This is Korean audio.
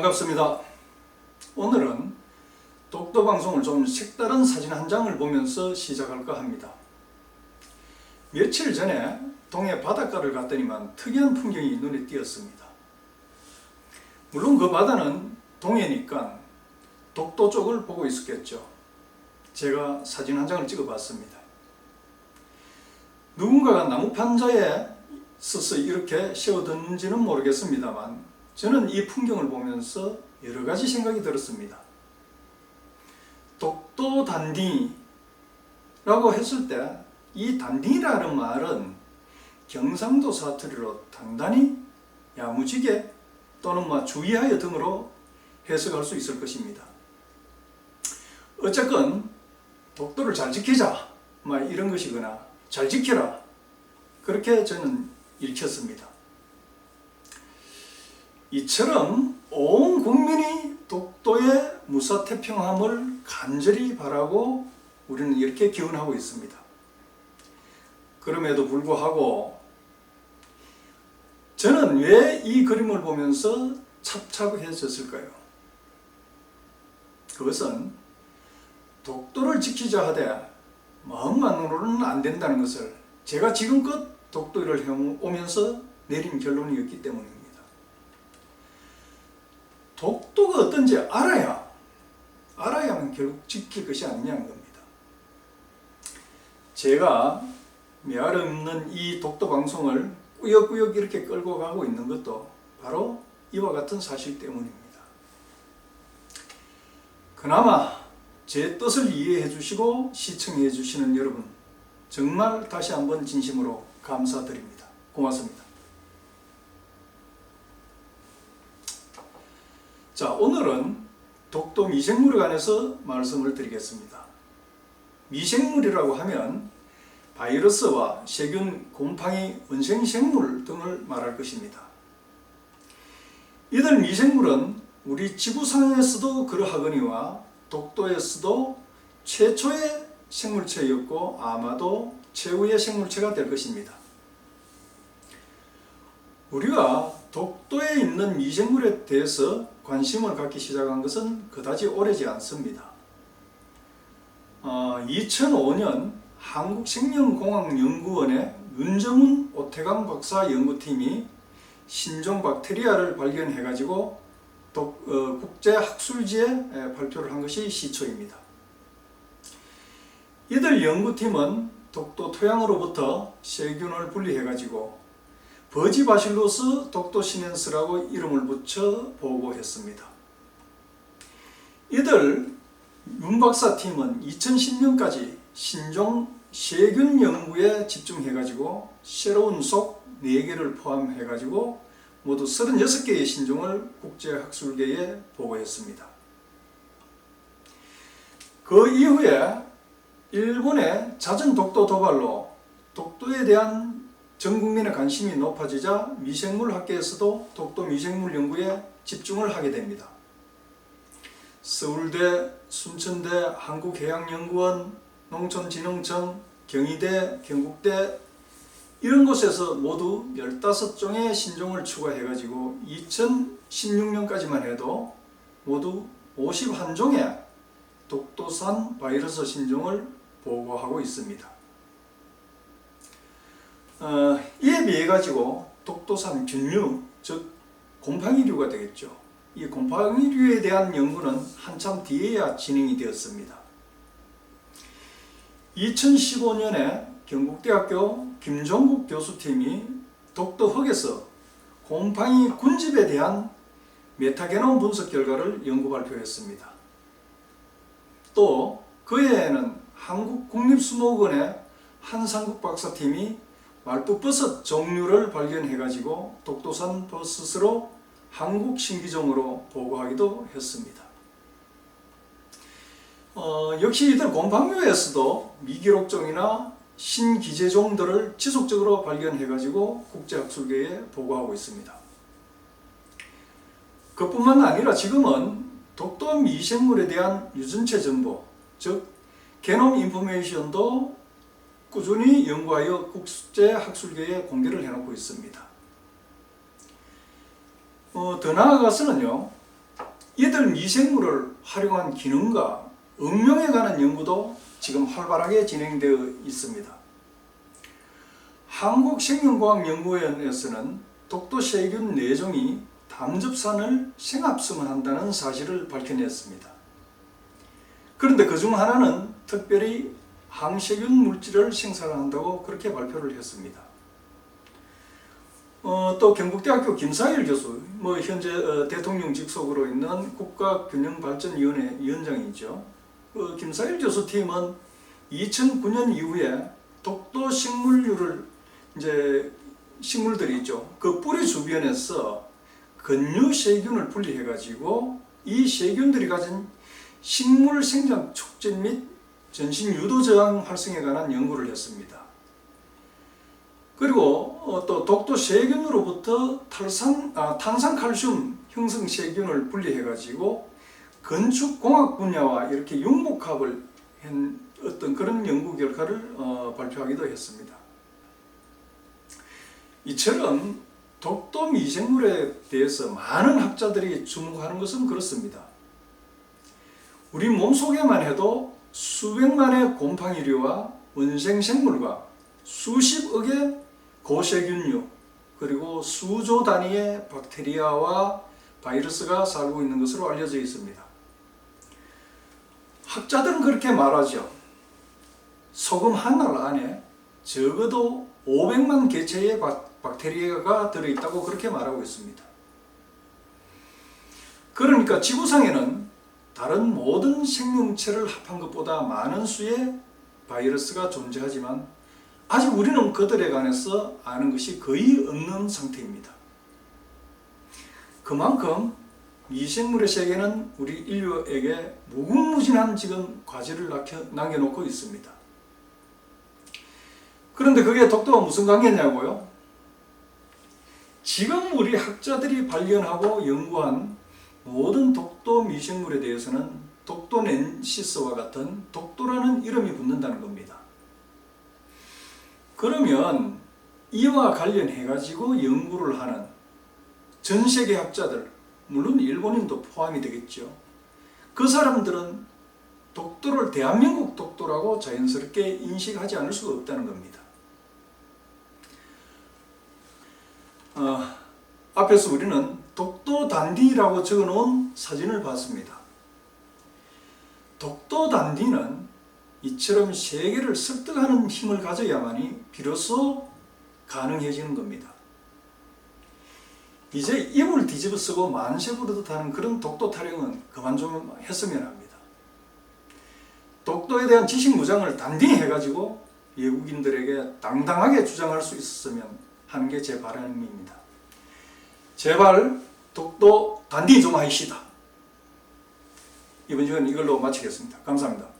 반갑습니다. 오늘은 독도 방송을 좀 색다른 사진 한 장을 보면서 시작할까 합니다. 며칠 전에 동해 바닷가를 갔더니만 특이한 풍경이 눈에 띄었습니다. 물론 그 바다는 동해니까 독도 쪽을 보고 있었겠죠. 제가 사진 한 장을 찍어 봤습니다. 누군가가 나무 판자에 서서 이렇게 세워뒀는지는 모르겠습니다만 저는 이 풍경을 보면서 여러 가지 생각이 들었습니다. 독도 단딩이라고 했을 때 이 단딩이라는 말은 경상도 사투리로 단단히, 야무지게 또는 주의하여 등으로 해석할 수 있을 것입니다. 어쨌건 독도를 잘 지키자 이런 것이거나 잘 지켜라, 그렇게 저는 읽혔습니다. 이처럼 온 국민이 독도의 무사태평함을 간절히 바라고 우리는 이렇게 기원하고 있습니다. 그럼에도 불구하고 저는 왜 이 그림을 보면서 착잡해졌을까요? 그것은 독도를 지키자 하되 마음만으로는 안 된다는 것을 제가 지금껏 독도를 해오면서 내린 결론이었기 때문입니다. 독도가 어떤지 알아야만 결국 지킬 것이 아니냐는 겁니다. 제가 메아리 없는 이 독도 방송을 꾸역꾸역 이렇게 끌고 가고 있는 것도 바로 이와 같은 사실 때문입니다. 그나마 제 뜻을 이해해 주시고 시청해 주시는 여러분, 정말 다시 한번 진심으로 감사드립니다. 고맙습니다. 자, 오늘은 독도 미생물에 관해서 말씀을 드리겠습니다. 미생물이라고 하면 바이러스와 세균, 곰팡이, 원생생물 등을 말할 것입니다. 이들 미생물은 우리 지구상에서도 그러하거니와 독도에서도 최초의 생물체였고 아마도 최후의 생물체가 될 것입니다. 우리가 독도에 있는 미생물에 대해서 관심을 갖기 시작한 것은 그다지 오래지 않습니다. 2005년 한국생명공학연구원의 윤정훈 오태강 박사 연구팀이 신종 박테리아를 발견해가지고 국제학술지에 발표를 한 것이 시초입니다. 이들 연구팀은 독도 토양으로부터 세균을 분리해가지고 버지바실로스 독도시넨스라고 이름을 붙여 보고했습니다. 이들 윤 박사 팀은 2010년까지 신종 세균 연구에 집중해가지고 새로운 속 4개를 포함해가지고 모두 36개의 신종을 국제학술계에 보고했습니다. 그 이후에 일본의 잦은 독도 도발로 독도에 대한 전 국민의 관심이 높아지자 미생물학계에서도 독도 미생물 연구에 집중을 하게 됩니다. 서울대, 순천대, 한국해양연구원, 농촌진흥청, 경희대, 경북대 이런 곳에서 모두 15종의 신종을 추가해가지고 2016년까지만 해도 모두 51종의 독도산 바이러스 신종을 보고하고 있습니다. 이에 비해 가지고 독도산 균류, 즉 곰팡이류가 되겠죠. 이 곰팡이류에 대한 연구는 한참 뒤에야 진행이 되었습니다. 2015년에 경북대학교 김종국 교수팀이 독도 흙에서 곰팡이 군집에 대한 메타게놈 분석 결과를 연구 발표했습니다. 또 그해에는 한국국립수목원의 한상국 박사팀이 말뚝버섯 종류를 발견해가지고 독도산 버섯으로 한국 신기종으로 보고하기도 했습니다. 역시 이들 곰팡류에서도 미기록종이나 신기재종들을 지속적으로 발견해가지고 국제학술계에 보고하고 있습니다. 그뿐만 아니라 지금은 독도 미생물에 대한 유전체 정보, 즉 게놈 인포메이션도 꾸준히 연구하여 국제학술계에 공개를 해놓고 있습니다. 더 나아가서는요, 이들 미생물을 활용한 기능과 응용에 관한 연구도 지금 활발하게 진행되어 있습니다. 한국생명과학연구원에서는 독도세균 4종이 담즙산을 생합성한다는 사실을 밝혀냈습니다. 그런데 그중 하나는 특별히 항세균 물질을 생산한다고 그렇게 발표를 했습니다. 또 경북대학교 김사일 교수, 현재 대통령 직속으로 있는 국가균형발전위원회 위원장이죠. 김사일 교수 팀은 2009년 이후에 독도 식물류를 식물들이 있죠. 그 뿌리 주변에서 근류세균을 분리해가지고 이 세균들이 가진 식물 생장 촉진 및 전신 유도 저항 활성에 관한 연구를 했습니다. 그리고 또 독도 세균으로부터 탄산칼슘 형성 세균을 분리해가지고 건축공학 분야와 이렇게 융복합을 한 어떤 그런 연구 결과를 발표하기도 했습니다. 이처럼 독도 미생물에 대해서 많은 학자들이 주목하는 것은 그렇습니다. 우리 몸속에만 해도 수백만의 곰팡이류와 원생생물과 수십억의 고세균류 그리고 수조 단위의 박테리아와 바이러스가 살고 있는 것으로 알려져 있습니다. 학자들은 그렇게 말하죠. 소금 한 알 안에 적어도 500만 개체의 박테리아가 들어있다고 그렇게 말하고 있습니다. 그러니까 지구상에는 다른 모든 생명체를 합한 것보다 많은 수의 바이러스가 존재하지만 아직 우리는 그들에 관해서 아는 것이 거의 없는 상태입니다. 그만큼 미생물의 세계는 우리 인류에게 무궁무진한 지금 과제를 남겨놓고 있습니다. 그런데 그게 독도와 무슨 관계냐고요? 지금 우리 학자들이 발견하고 연구한 모든 독도 미생물에 대해서는 독도넨시스와 같은 독도라는 이름이 붙는다는 겁니다. 그러면 이와 관련해 가지고 연구를 하는 전 세계 학자들, 물론 일본인도 포함이 되겠죠. 그 사람들은 독도를 대한민국 독도라고 자연스럽게 인식하지 않을 수가 없다는 겁니다. 앞에서 우리는 독도 단디라고 적어놓은 사진을 봤습니다. 독도 단디는 이처럼 세계를 설득하는 힘을 가져야만이 비로소 가능해지는 겁니다. 이제 입을 뒤집어 쓰고 만세 부르듯 하는 그런 독도 타령은 그만 좀 했으면 합니다. 독도에 대한 지식 무장을 단디히 해가지고 외국인들에게 당당하게 주장할 수 있었으면 하는 게 제 바람입니다. 제발 독도 단디 좀 하시다. 이번 시간 이걸로 마치겠습니다. 감사합니다.